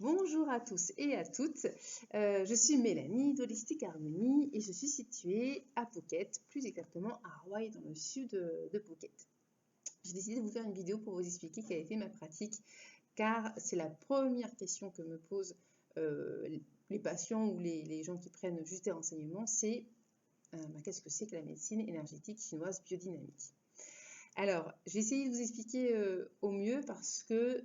Bonjour à tous et à toutes, je suis Mélanie d'Holistic Harmony et je suis située à Phuket, plus exactement à Hawaï dans le sud de Phuket. J'ai décidé de vous faire une vidéo pour vous expliquer quelle était ma pratique car c'est la première question que me posent les patients ou les gens qui prennent juste des renseignements, c'est qu'est-ce que c'est que la médecine énergétique chinoise biodynamique? Alors, je vais essayer de vous expliquer au mieux parce que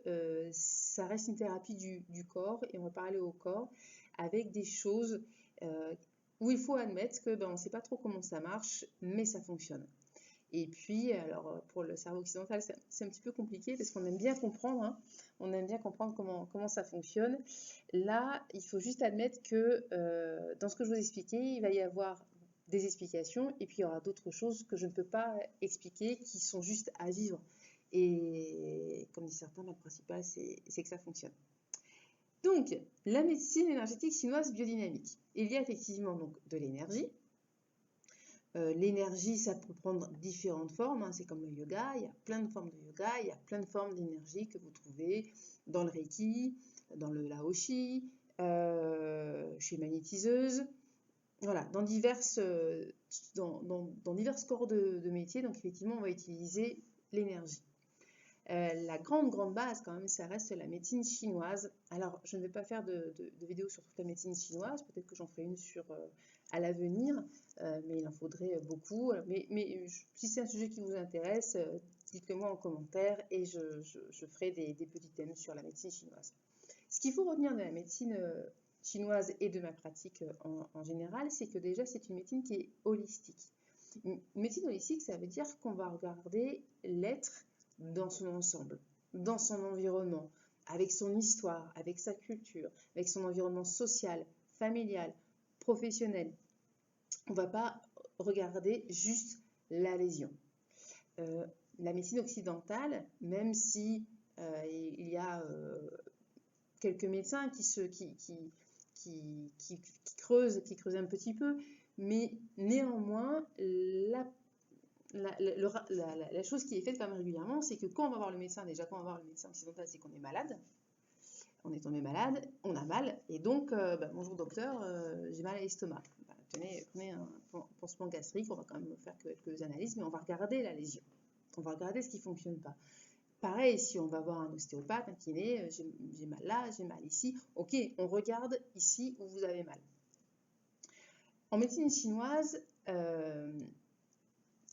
ça reste une thérapie du corps et on va parler au corps avec des choses où il faut admettre que on ne sait pas trop comment ça marche, mais ça fonctionne. Et puis, alors pour le cerveau occidental, c'est un petit peu compliqué parce qu'on aime bien comprendre, hein, on aime bien comprendre comment ça fonctionne. Là, il faut juste admettre que dans ce que je vous expliquais, il va y avoir des explications et puis il y aura d'autres choses que je ne peux pas expliquer qui sont juste à vivre. Et comme disent certains, le principal, c'est que ça fonctionne. Donc, la médecine énergétique chinoise biodynamique. Il y a effectivement donc de l'énergie. L'énergie, ça peut prendre différentes formes, hein. C'est comme le yoga, il y a plein de formes de yoga, il y a plein de formes d'énergie que vous trouvez dans le Reiki, dans le Laoshi, chez magnétiseuse, voilà, dans divers corps de métier, donc effectivement, on va utiliser l'énergie. La grande base, quand même, ça reste la médecine chinoise. Alors, je ne vais pas faire de vidéo sur toute la médecine chinoise, peut-être que j'en ferai une à l'avenir, mais il en faudrait beaucoup. Mais si c'est un sujet qui vous intéresse, dites-le moi en commentaire et je ferai des petits thèmes sur la médecine chinoise. Ce qu'il faut retenir de la médecine chinoise et de ma pratique en général, c'est que déjà, c'est une médecine qui est holistique. Une médecine holistique, ça veut dire qu'on va regarder l'être dans son ensemble, dans son environnement, avec son histoire, avec sa culture, avec son environnement social, familial, professionnel. On ne va pas regarder juste la lésion. La médecine occidentale, même si il y a quelques médecins qui creusent un petit peu, mais néanmoins, la chose qui est faite quand même régulièrement, c'est que quand on va voir le médecin, déjà quand on va voir le médecin occidental, c'est qu'on est malade, on est tombé malade, on a mal, et donc, bonjour docteur, j'ai mal à l'estomac. Tenez, prenez un pansement gastrique, on va quand même faire quelques analyses, mais on va regarder la lésion, on va regarder ce qui ne fonctionne pas. Pareil, si on va voir un ostéopathe, un kiné, j'ai mal là, j'ai mal ici, ok, on regarde ici où vous avez mal. En médecine chinoise,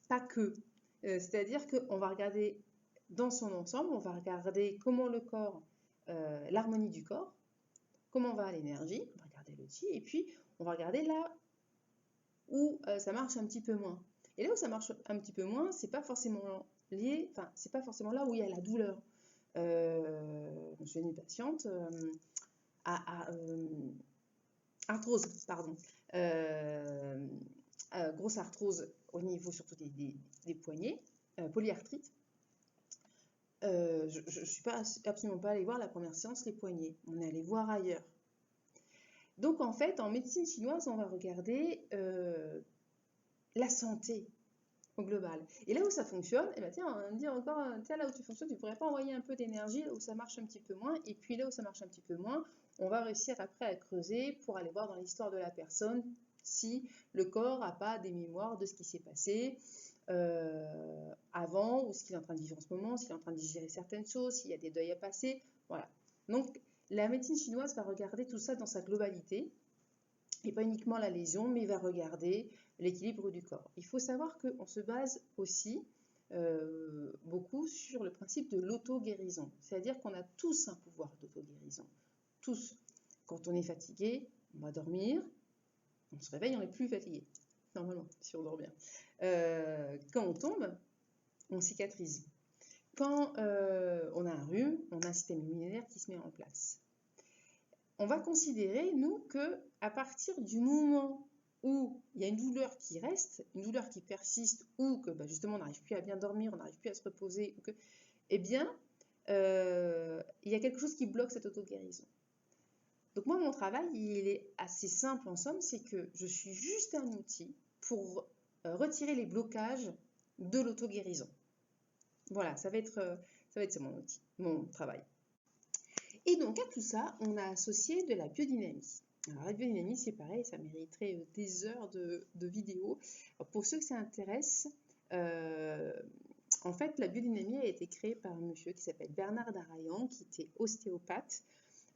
pas que. C'est-à-dire qu'on va regarder dans son ensemble, on va regarder comment le corps, l'harmonie du corps, comment va l'énergie, on va regarder le chi, et puis on va regarder là où ça marche un petit peu moins. Et là où ça marche un petit peu moins, c'est pas forcément lié, enfin, c'est pas forcément là où il y a la douleur. Je suis une patiente arthrose, pardon. Grosse arthrose au niveau surtout des poignets, polyarthrite. Je ne suis absolument pas allée voir la première séance les poignets. On est allé voir ailleurs. Donc en fait, en médecine chinoise, on va regarder la santé au global. Et là où ça fonctionne, eh ben tiens, on va me dire encore, tiens, là où tu fonctionnes, tu pourrais pas envoyer un peu d'énergie, là où ça marche un petit peu moins. Et puis là où ça marche un petit peu moins, on va réussir après à creuser pour aller voir dans l'histoire de la personne si le corps n'a pas des mémoires de ce qui s'est passé avant, ou ce qu'il est en train de vivre en ce moment, s'il est en train de digérer certaines choses, s'il y a des deuils à passer. Voilà. Donc, la médecine chinoise va regarder tout ça dans sa globalité, et pas uniquement la lésion, mais va regarder l'équilibre du corps. Il faut savoir qu'on se base aussi beaucoup sur le principe de l'auto-guérison. C'est-à-dire qu'on a tous un pouvoir d'auto-guérison. Tous. Quand on est fatigué, on va dormir, on se réveille, on n'est plus fatigué. Normalement, si on dort bien. Quand on tombe, on cicatrise. Quand on a un rhume, on a un système immunitaire qui se met en place. On va considérer, nous, qu'à partir du moment où il y a une douleur qui reste, une douleur qui persiste, ou que justement on n'arrive plus à bien dormir, on n'arrive plus à se reposer, eh bien, il y a quelque chose qui bloque cette auto-guérison. Donc moi, mon travail, il est assez simple en somme, c'est que je suis juste un outil pour retirer les blocages de l'auto-guérison. Voilà, ça va être ça mon outil, mon travail. Et donc à tout ça, on a associé de la biodynamie. Alors la biodynamie, c'est pareil, ça mériterait des heures de vidéos. Alors, pour ceux que ça intéresse, en fait, la biodynamie a été créée par un monsieur qui s'appelle Bernard Darayan, qui était ostéopathe,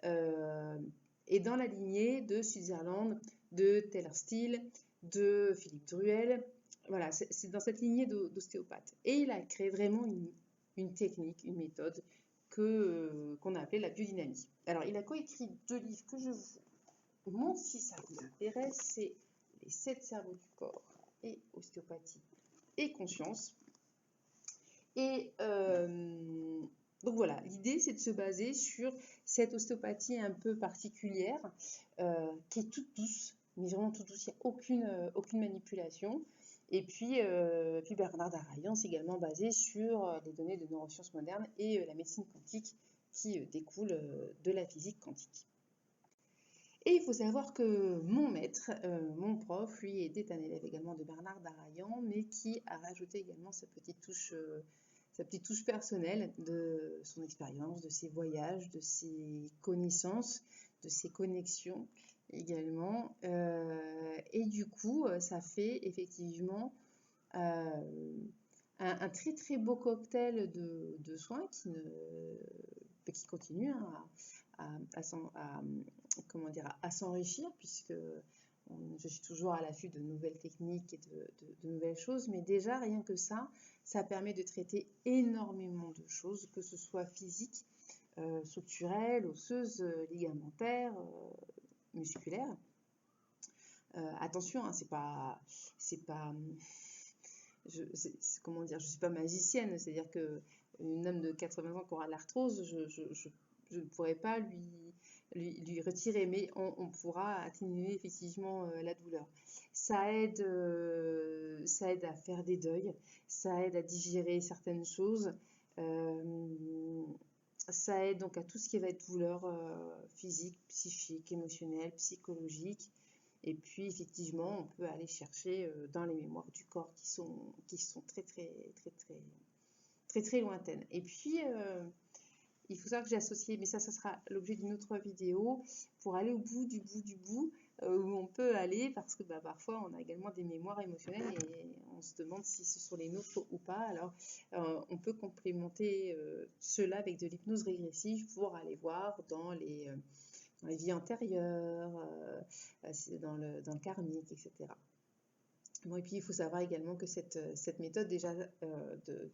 et dans la lignée de Sutherland, de Taylor Still, de Philippe Druel. Voilà, c'est dans cette lignée d'ostéopathes. Et il a créé vraiment une technique, une méthode qu'on a appelée la biodynamie. Alors, il a coécrit 2 livres que je vous montre si ça vous intéresse. C'est Les 7 cerveaux du corps et ostéopathie et conscience. Et donc voilà, l'idée c'est de se baser sur cette ostéopathie un peu particulière qui est toute douce, mais vraiment toute douce, il n'y a aucune manipulation. Et puis Bernard Darayan s'est également basé sur les données de neurosciences modernes et la médecine quantique qui découle de la physique quantique. Et il faut savoir que mon maître, mon prof, lui était un élève également de Bernard Darayan, mais qui a rajouté également sa petite touche personnelle de son expérience, de ses voyages, de ses connaissances, de ses connexions également. Et du coup, ça fait effectivement un très très beau cocktail de soins qui continue à s'enrichir, puisque je suis toujours à l'affût de nouvelles techniques et de nouvelles choses, mais déjà rien que ça permet de traiter énormément de choses, que ce soit physique, structurelle, osseuse, ligamentaire, musculaire. Attention, hein, comment dire, je suis pas magicienne, c'est-à-dire que une dame de 80 ans qui aura de l'arthrose, je ne pourrais pas lui retirer, mais on pourra atténuer effectivement la douleur. Ça aide à faire des deuils, ça aide à digérer certaines choses, ça aide donc à tout ce qui va être douleur physique, psychique, émotionnelle, psychologique. Et puis effectivement, on peut aller chercher dans les mémoires du corps qui sont très très très très très très lointaines. Et puis il faut savoir que j'ai associé, mais ça sera l'objet d'une autre vidéo, pour aller au bout du bout où on peut aller, parce que parfois on a également des mémoires émotionnelles et on se demande si ce sont les nôtres ou pas. Alors on peut complémenter cela avec de l'hypnose régressive pour aller voir dans les vies antérieures, dans le karmique, etc. Bon, et puis il faut savoir également que cette méthode déjà de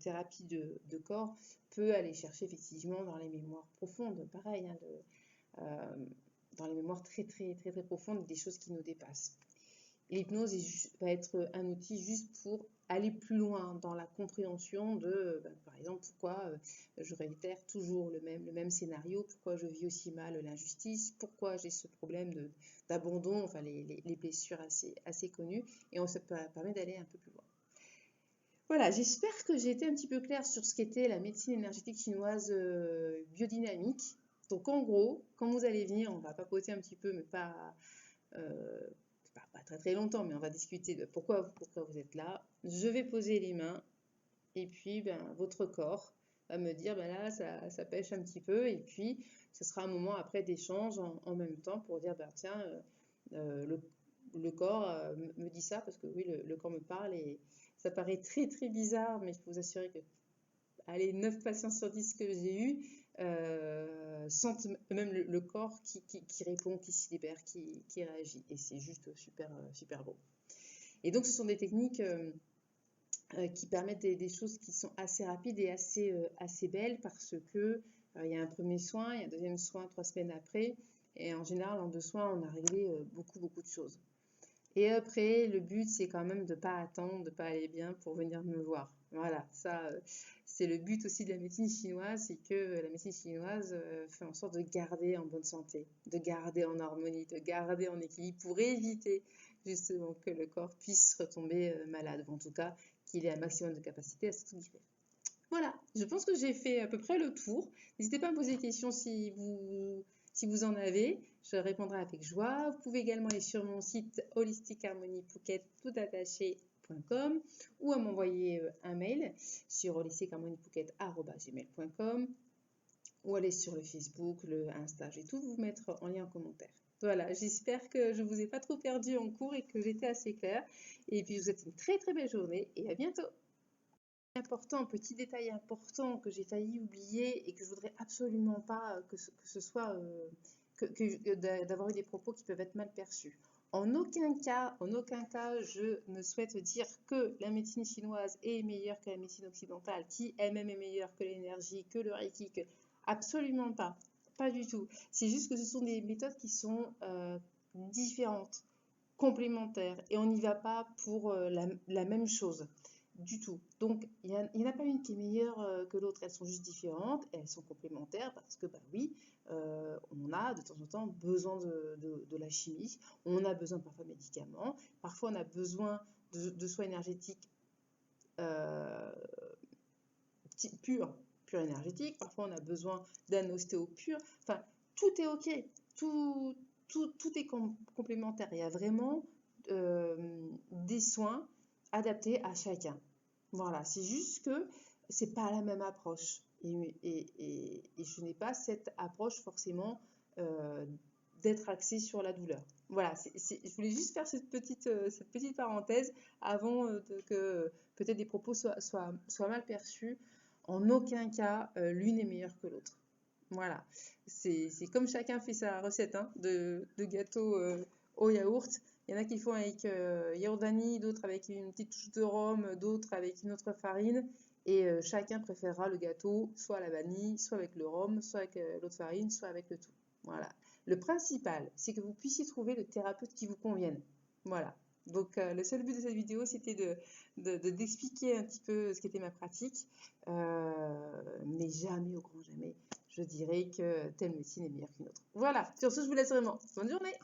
thérapie de corps peut aller chercher effectivement dans les mémoires profondes, pareil, hein, dans les mémoires très très très très profondes, des choses qui nous dépassent. L'hypnose va être un outil juste pour aller plus loin dans la compréhension de, par exemple, pourquoi je réitère toujours le même scénario, pourquoi je vis aussi mal l'injustice, pourquoi j'ai ce problème d'abandon, enfin les blessures assez connues, et ça permet d'aller un peu plus loin. Voilà, j'espère que j'ai été un petit peu claire sur ce qu'était la médecine énergétique chinoise biodynamique. Donc en gros, quand vous allez venir, on va papoter un petit peu, mais pas très très longtemps, mais on va discuter de pourquoi vous êtes là. Je vais poser les mains et puis votre corps va me dire là ça pêche un petit peu, et puis ce sera un moment après d'échange en même temps pour dire tiens, le corps me dit ça, parce que oui, le corps me parle et ça paraît très très bizarre, mais je peux vous assurer que 9 patients sur 10 que j'ai eu sentent même le corps qui répond, qui se libère, qui réagit. Et c'est juste super, super beau. Et donc, ce sont des techniques qui permettent des choses qui sont assez rapides et assez belles, parce que il y a un premier soin, il y a un deuxième soin 3 semaines après. Et en général, en 2 soins, on a réglé beaucoup de choses. Et après, le but, c'est quand même de ne pas attendre, de ne pas aller bien pour venir me voir. Voilà, ça, c'est le but aussi de la médecine chinoise, c'est que la médecine chinoise fait en sorte de garder en bonne santé, de garder en harmonie, de garder en équilibre, pour éviter justement que le corps puisse retomber malade, ou en tout cas qu'il ait un maximum de capacité à se guérir. Voilà, je pense que j'ai fait à peu près le tour. N'hésitez pas à me poser des questions si vous en avez, je répondrai avec joie. Vous pouvez également aller sur mon site holisticheharmoniephuket.com ou à m'envoyer un mail sur holisticheharmoniephuket@gmail.com ou aller sur le Facebook, le Insta, je vais tout vous mettre en lien en commentaire. Voilà, j'espère que je ne vous ai pas trop perdu en cours et que j'étais assez claire. Et puis, je vous souhaite une très très belle journée et à bientôt. Important, petit détail important que j'ai failli oublier et que je voudrais absolument pas que ce soit d'avoir eu des propos qui peuvent être mal perçus. En aucun cas, je ne souhaite dire que la médecine chinoise est meilleure que la médecine occidentale, qui elle-même est meilleure que l'énergie, que le Reiki, que... absolument pas, pas du tout. C'est juste que ce sont des méthodes qui sont différentes, complémentaires, et on n'y va pas pour la même chose du tout. Donc, il n'y en a pas une qui est meilleure que l'autre, elles sont juste différentes, et elles sont complémentaires parce que, bah oui, on a de temps en temps besoin de la chimie, on a besoin parfois de médicaments, parfois on a besoin de soins énergétiques purs, énergétiques, parfois on a besoin d'un ostéo pur, enfin, tout est ok, tout est complémentaire, il y a vraiment des soins adaptés à chacun. Voilà, c'est juste que c'est pas la même approche. Et je n'ai pas cette approche forcément d'être axée sur la douleur. Voilà, je voulais juste faire cette petite parenthèse avant que peut-être des propos soient mal perçus. En aucun cas, l'une est meilleure que l'autre. Voilà, c'est comme chacun fait sa recette hein, de gâteau au yaourt. Il y en a qui font avec yaourt vanille, d'autres avec une petite touche de rhum, d'autres avec une autre farine. Et chacun préférera le gâteau soit à la vanille, soit avec le rhum, soit avec l'autre farine, soit avec le tout. Voilà. Le principal, c'est que vous puissiez trouver le thérapeute qui vous convienne. Voilà. Donc, le seul but de cette vidéo, c'était d'expliquer un petit peu ce qu'était ma pratique. Mais jamais, au grand jamais, je dirais que telle médecine est meilleure qu'une autre. Voilà. Sur ce, je vous laisse vraiment. Bonne journée!